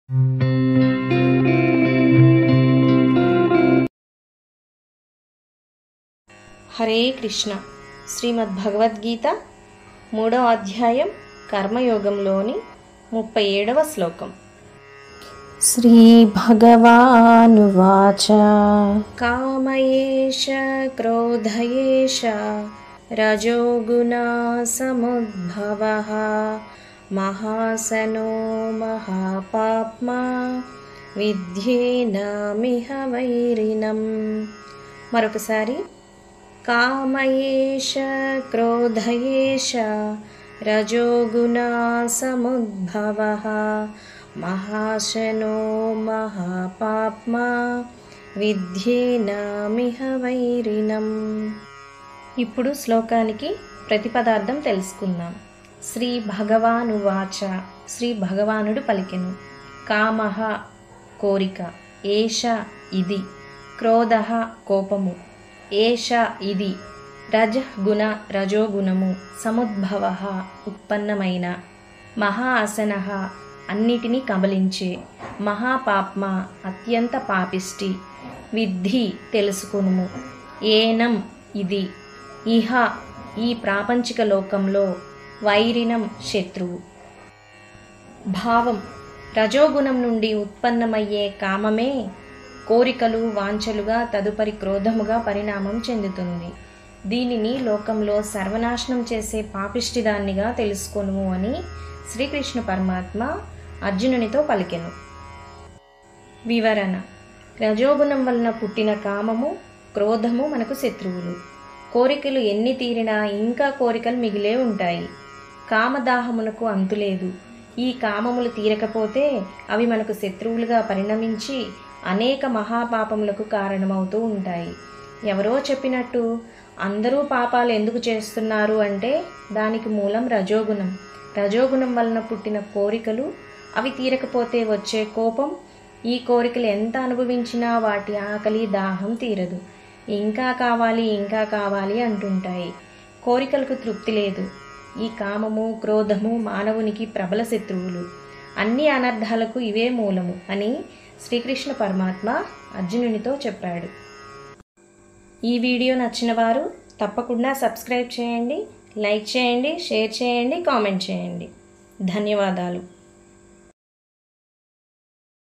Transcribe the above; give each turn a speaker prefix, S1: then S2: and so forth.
S1: హరే కృష్ణ. శ్రీమద్భగవద్గీత 3వ అధ్యాయం కర్మయోగంలోని 37వ శ్లోకం.
S2: శ్రీ భగవానువాచ
S1: కామయేష క్రోధయేష రజోగుణా సముద్భవః మహాసనో మహాపాప్మా విద్యేనామిహ వైరిణం. మరొకసారి, కామయేష క్రోధయేష రజోగుణా సముద్భవః మహాశనో మహాపాప్మా విద్యేనామిహ వైరిణం. ఇప్పుడు శ్లోకానికి ప్రతిపదార్థం తెలుసుకుందాం. శ్రీ భగవానువాచ, శ్రీ భగవానుడు పలికెను. కామః కోరిక, ఏష ఇది, క్రోధః కోపము, ఏష ఇది, రజగుణ రజోగుణము, సముద్భవః ఉత్పన్నమైన, మహా అసనః అన్నిటినీ కబలించే, మహాపాప్మ అత్యంత పాపిష్టి, విద్ధి తెలుసుకునుము, ఏనం ఇది, ఇహ ఈ ప్రాపంచిక లోకంలో, వైరిణం శత్రువు. భావం: రజోగుణం నుండి ఉత్పన్నమయ్యే కామమే కోరికలు వాంఛలుగా తదుపరి క్రోధముగా పరిణామం చెందుతుంది. దీనిని లోకంలో సర్వనాశనం చేసే పాపిష్టిదాన్నిగా తెలుసుకొనుము అని శ్రీకృష్ణ పరమాత్మ అర్జునునితో పలికెను. వివరణ: రజోగుణం వలన పుట్టిన కామము, క్రోధము మనకు శత్రువులు. కోరికలు ఎన్ని తీరినా ఇంకా కోరికలు మిగిలే ఉంటాయి. కామదాహమునకు అంతులేదు. ఈ కామములు తీరకపోతే అవి మనకు శత్రువులుగా పరిణమించి అనేక మహాపాపములకు కారణమవుతూ ఉంటాయి. ఎవరో చెప్పినట్టు అందరూ పాపాలు ఎందుకు చేస్తున్నారు అంటే దానికి మూలం రజోగుణం. రజోగుణం వలన పుట్టిన కోరికలు, అవి తీరకపోతే వచ్చే కోపం. ఈ కోరికలు ఎంత అనుభవించినా వాటి ఆకలి దాహం తీరదు. ఇంకా కావాలి ఇంకా కావాలి అంటుంటాయి. కోరికలకు తృప్తి లేదు. ఈ కామము, క్రోధము మానవునికి ప్రబల శత్రువులు. అన్ని అనర్థాలకు ఇవే మూలము అని శ్రీకృష్ణ పరమాత్మ అర్జునునితో చెప్పాడు. ఈ వీడియో నచ్చిన వారు తప్పకుండా సబ్స్క్రైబ్ చేయండి, లైక్ చేయండి, షేర్ చేయండి, కామెంట్ చేయండి. ధన్యవాదాలు.